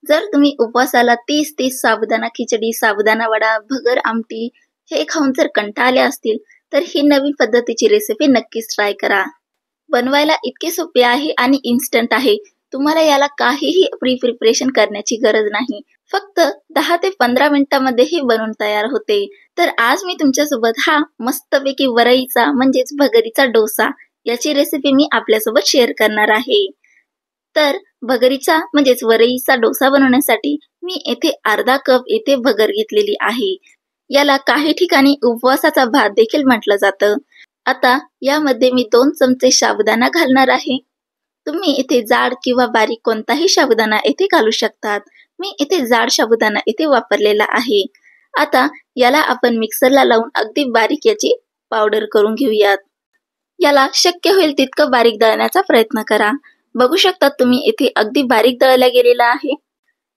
जर तुम्ही उपवासाला 30-30 साबुदाणा खिचडी, साबुदाणा वडा, भगर आमटी हे खाऊन जर कंटाळले असतील, तर ही नवीन पद्धतीची रेसिपी नक्कीच ट्राय करा. बनवायला इतके सोपे आहे आणि इन्स्टंट आहे. तुम्हाला याला काहीही प्रिपरेशन करण्याची गरज नाही. फक्त 10 ते 15 मिनिटांमध्ये हे बनून तयार होते. तर आज मी तुमच्यासोबत हा मस्तपैकी वरईचा म्हणजेच भगरीचा डोसा याची रेसिपी मी आपल्यासोबत शेअर करणार आहे. तर भगरीचा म्हणजेच वरईचा डोसा बनवण्यासाठी मी येथे अर्धा कप येथे भगर घेतलेली आहे. याला काही ठिकाणी उपवासाचा भात देखील म्हटलं जातं. आता यामध्ये मी 2 चमचे साबुदाणा घालणार आहे. तुम्ही इथे जाड किंवा बारीक कोणताही साबुदाणा येथे घालू शकतात. मी इथे जाड साबुदाणा इथे वापरलेला आहे. आता याला आपण मिक्सरला लावून अगदी बारीक याची पावडर करून घेऊयात. याला शक्य होईल तितकं बारीक दळण्याचा प्रयत्न करा. बघू शकता तुम्ही इथे अगदी बारीक दळला गेलेला आहे.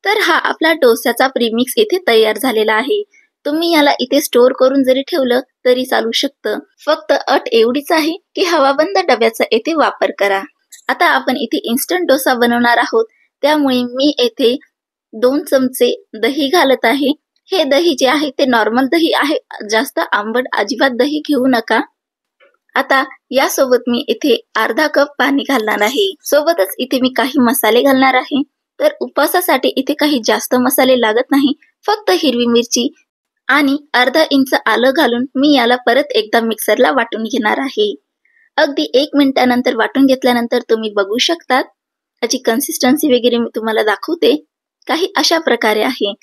तर हा आपला डोस्याचा प्रीमिक्स इथे तयार झालेला आहे. तुम्ही याला इथे स्टोअर करून जरी ठेवलं तरी चालू शकतं. फक्त अट एवढीच आहे की हवाबंद डब्याचा येथे वापर करा. आता आपण इथे इन्स्टंट डोसा बनवणार आहोत, त्यामुळे मी येथे 2 चमचे दही घालत आहे. हे दही जे आहे ते नॉर्मल दही आहे, जास्त आंबट अजिबात दही घेऊ नका. आता यासोबत मी इथे अर्धा कप पाणी घालणार आहे. सोबतच इथे मी काही मसाले घालणार आहे. तर उपवासासाठी इथे काही जास्त मसाले लागत नाही. फक्त हिरवी मिरची आणि अर्धा इंच आलं घालून मी याला परत एकदा मिक्सरला वाटून घेणार आहे. अगदी 1 मिनिटानंतर वाटून घेतल्यानंतर तुम्ही बघू शकतात याची कन्सिस्टन्सी वगैरे मी तुम्हाला दाखवते. काही अशा प्रकारे आहे.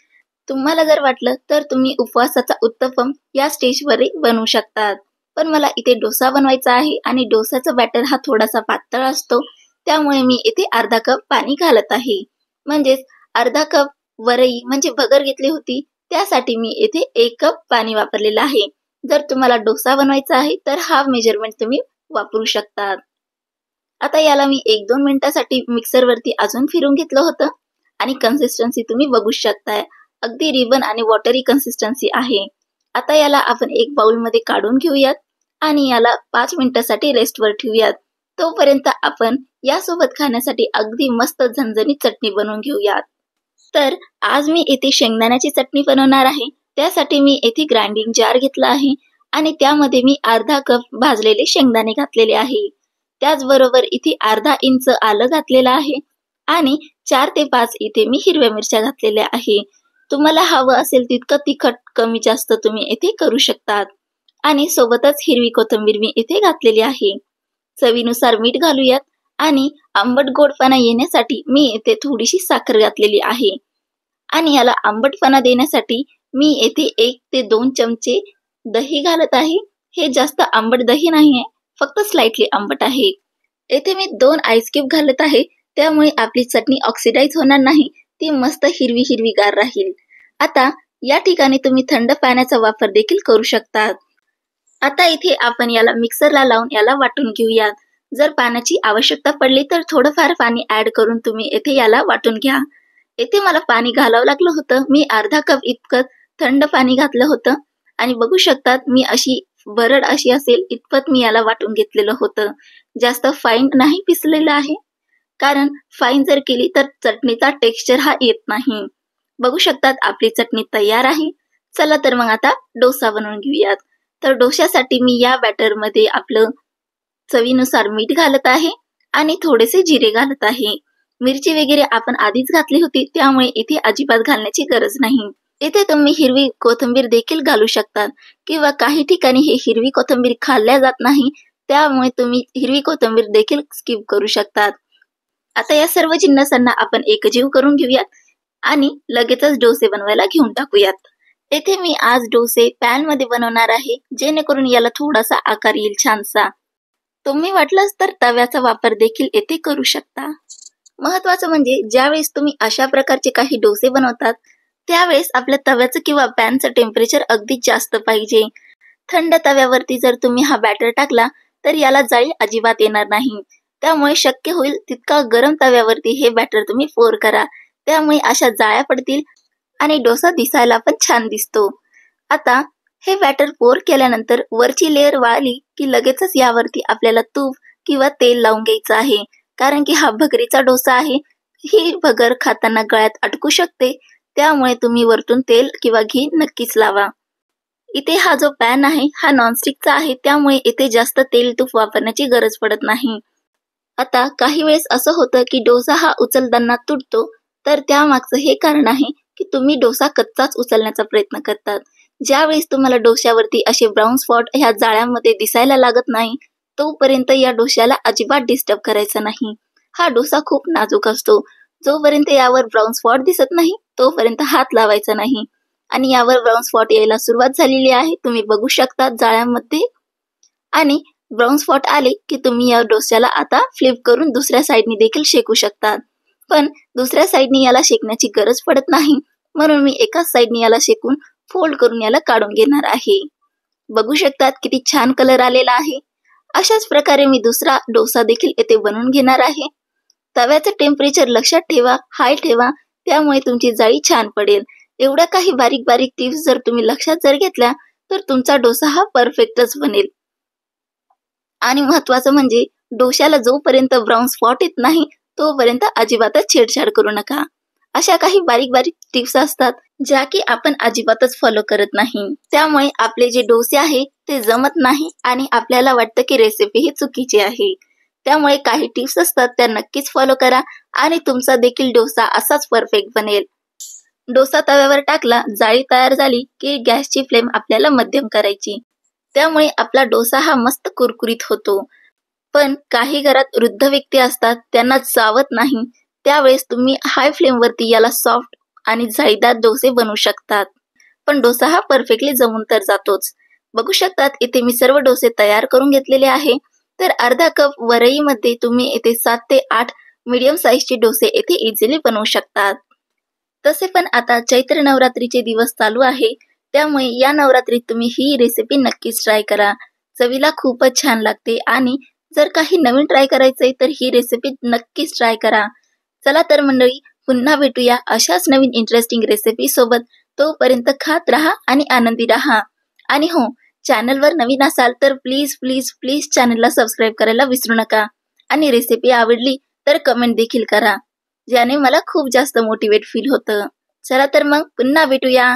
तुम्हाला जर वाटलं तर तुम्ही उपवासाचा उत्तपम या स्टेजवर बनवू शकतात. पण मला इथे डोसा बनवायचा आहे आणि डोसाचा बॅटर हा थोडासा पातळ असतो, त्यामुळे मी इथे अर्धा कप पाणी घालत आहे. म्हणजेच अर्धा कप वरई म्हणजे भगर घेतली होती, त्यासाठी मी इथे 1 कप पाणी वापरलेलं आहे. जर तुम्हाला डोसा बनवायचा आहे तर हा मेजरमेंट तुम्ही वापरू शकतात. आता याला मी 1-2 मिनिटासाठी मिक्सरवरती अजून फिरून घेतलं होतं आणि कन्सिस्टन्सी तुम्ही बघू शकताय. अगदी रिबन आणि वॉटरी कन्सिस्टन्सी आहे. आता याला आपण एक बाउलमध्ये काढून घेऊयात आणि याला 5 मिनिटासाठी रेस्टवर ठेवूयात. तोपर्यंत आपण यासोबत खाण्यासाठी अगदी मस्त झणझणीत चटणी बनवून घेऊयात. तर आज मी इथे शेंगदाण्याची चटणी बनवणार आहे. त्यासाठी मी इथे ग्राइंडिंग जार घेतला आहे आणि त्यामध्ये मी अर्धा कप भाजलेले शेंगदाणे घातलेले आहे. त्याचबरोबर इथे अर्धा इंच आलं घातलेलं आहे आणि 4 ते 5 इथे मी हिरव्या मिरच्या घातलेल्या आहे. तुम्हाला हवं असेल तितकं तिखट कमी जास्त तुम्ही इथे करू शकतात. आणि सोबतच हिरवी कोथिंबीर मी इथे घातलेली आहे. चवीनुसार मीठ घालूयात आणि आंबट गोडपणा येण्यासाठी मी इथे थोडीशी साखर घातलेली आहे. आणि याला आंबटपणा देण्यासाठी मी येथे 1 ते 2 चमचे दही घालत आहे. हे जास्त आंबट दही नाहीये, फक्त स्लाइटली आंबट आहे. येथे मी 2 आईस क्यूब घालत आहे, त्यामुळे आपली चटणी ऑक्सिडाइज होणार नाही, ती मस्त हिरवी हिरवीगार राहील. आता या ठिकाणी तुम्ही थंड पाण्याचा वापर देखील करू शकतात. आता इथे आपण याला मिक्सरला लावून याला वाटून घेऊयात. जर पाण्याची आवश्यकता पडली तर थोडंफार पाणी ऍड करून तुम्ही येथे याला वाटून घ्या. येथे मला पाणी घालावं लागलं होतं. मी अर्धा कप इतकं थंड पाणी घातलं होतं आणि बघू शकतात मी अशी भरड अशी असेल इतपत मी याला वाटून घेतलेलं होतं. जास्त फाईन नाही पिसलेलं आहे, कारण फाईन जर केली तर चटणीचा टेक्स्चर हा येत नाही. बघू शकतात आपली चटणी तयार आहे. चला तर मग आता डोसा बनवून घेऊयात. तर डोश्यासाठी मी या बॅटरमध्ये आपलं चवीनुसार मीठ घालत आहे आणि थोडेसे जिरे घालत आहे. मिरची वगैरे आपण आधीच घातली होती, त्यामुळे इथे अजिबात घालण्याची गरज नाही. इथे तुम्ही हिरवी कोथिंबीर देखील घालू शकतात किंवा काही ठिकाणी हे हिरवी कोथिंबीर खाल्ल्या जात नाही, त्यामुळे तुम्ही हिरवी कोथिंबीर देखील स्किप करू शकतात. आता या सर्व जिन्नसांना आपण एकजीव करून घेऊयात आणि लगेचच डोसे बनवायला घेऊन टाकूयात. येथे मी आज डोसे पॅन मध्ये बनवणार आहे, जेणेकरून याला थोडासा आकार येईल छानसा. तुम्ही वाटलंच तर तव्याचा वापर देखील येथे करू शकता. महत्वाचं म्हणजे ज्यावेळेस तुम्ही अशा प्रकारचे काही डोसे बनवतात त्यावेळेस आपल्या तव्याचं किंवा पॅनचं टेम्परेचर अगदी जास्त पाहिजे. थंड तव्यावरती जर तुम्ही हा बॅटर टाकला तर याला जाळी अजिबात येणार नाही. त्यामुळे शक्य होईल तितका गरम तव्यावरती हे बॅटर तुम्ही पोर करा, त्यामुळे अशा जाळ्या पडतील आणि डोसा दिसायला पण छान दिसतो. आता हे बॅटर पोर केल्यानंतर वरची लेअर वाळली की लगेचच यावरती आपल्याला तूप किंवा तेल लावून घ्यायचं आहे, कारण की हा भगरीचा डोसा आहे. ही भगर खाताना गळ्यात अटकू शकते, त्यामुळे तुम्ही वरतून तेल किंवा घी नक्कीच लावा. इथे हा जो पॅन आहे हा नॉनस्टिकचा आहे, त्यामुळे इथे जास्त तेल तूप वापरण्याची गरज पडत नाही. आता काही वेळेस असं होतं की डोसा हा उचलताना तुटतो, तर त्यामागचं हे कारण आहे की तुम्ही डोसा कच्चाच उचलण्याचा प्रयत्न करतात. ज्यावेळेस तुम्हाला डोश्यावरती असे ब्राऊन स्पॉट ह्या जाळ्यामध्ये दिसायला लागत नाही, तोपर्यंत या डोश्याला अजिबात डिस्टर्ब करायचं नाही. हा डोसा खूप नाजूक असतो. जोपर्यंत यावर ब्राऊन स्पॉट दिसत नाही, तोपर्यंत हात लावायचा नाही. आणि यावर ब्राऊन स्पॉट यायला सुरुवात झालेली आहे, तुम्ही बघू शकता जाळ्यामध्ये. आणि ब्राऊन स्पॉट आले की तुम्ही या डोस्याला आता फ्लिप करून दुसऱ्या साईडनी देखील शेकू शकतात. पण दुसऱ्या साईडनी याला शेकण्याची गरज पडत नाही, म्हणून मी एकाच साईडनी याला शेकून फोल्ड करून याला काढून घेणार आहे. बघू शकतात किती छान कलर आलेला आहे. अशाच प्रकारे मी दुसरा डोसा देखील येथे बनवून घेणार आहे. तव्याचं टेम्परेचर लक्षात ठेवा, हाय ठेवा, त्यामुळे तुमची जाळी छान पडेल. एवढ्या काही बारीक बारीक टिप्स जर तुम्ही लक्षात जर घेतल्या, तर तुमचा डोसा हा परफेक्टच बनेल. आणि महत्वाचं म्हणजे डोश्याला जोपर्यंत ब्राऊन स्पॉट येत नाही, तोपर्यंत अजिबातच छेडछाड करू नका. अशा काही बारीक बारीक टिप्स असतात ज्या की आपण अजिबातच फॉलो करत नाही, त्यामुळे आपले जे डोसे आहे ते जमत नाही आणि आपल्याला वाटतं की रेसिपी ही चुकीची आहे. त्यामुळे काही टिप्स असतात त्या नक्कीच फॉलो करा आणि तुमचा देखील डोसा असाच परफेक्ट बनेल. डोसा तव्यावर टाकला, जाळी तयार झाली की गॅसची फ्लेम आपल्याला मध्यम करायची. त्यामुळे आपला डोसा हा मस्त कुरकुरीत होतो. पण काही घरात वृद्ध व्यक्ती असतात, त्यांना चावत नाही, त्यावेळेस तुम्ही हाय फ्लेमवरती याला सॉफ्ट आणि जाळीदार डोसे बनवू शकतात. पण डोसा हा परफेक्टली जमून तर जातोच. बघू शकतात इथे मी सर्व डोसे तयार करून घेतलेले आहे. तर अर्धा कप वरईमध्ये तुम्ही येथे 7 ते 8 मीडियम साईजचे डोसे येथे इझिली बनवू शकतात. तसे पण आता चैत्र नवरात्रीचे दिवस चालू आहे, त्यामुळे या नवरात्रीत तुम्ही ही रेसिपी नक्कीच ट्राय करा. चवीला खूपच छान लागते आणि जर काही नवीन ट्राय करायचंय तर ही रेसिपी नक्कीच ट्राय करा. चला तर मंडळी, पुन्हा भेटूया अशाच नवीन इंटरेस्टिंग रेसिपी सोबत. तोपर्यंत खात राहा आणि आनंदी राहा. आणि हो, चॅनलवर नवीन असाल तर प्लीज प्लीज प्लीज चॅनलला सबस्क्राईब करायला विसरू नका. आणि रेसिपी आवडली तर कमेंट देखील करा, ज्याने मला खूप जास्त मोटिवेट फील होतं. चला तर मग पुन्हा भेटूया.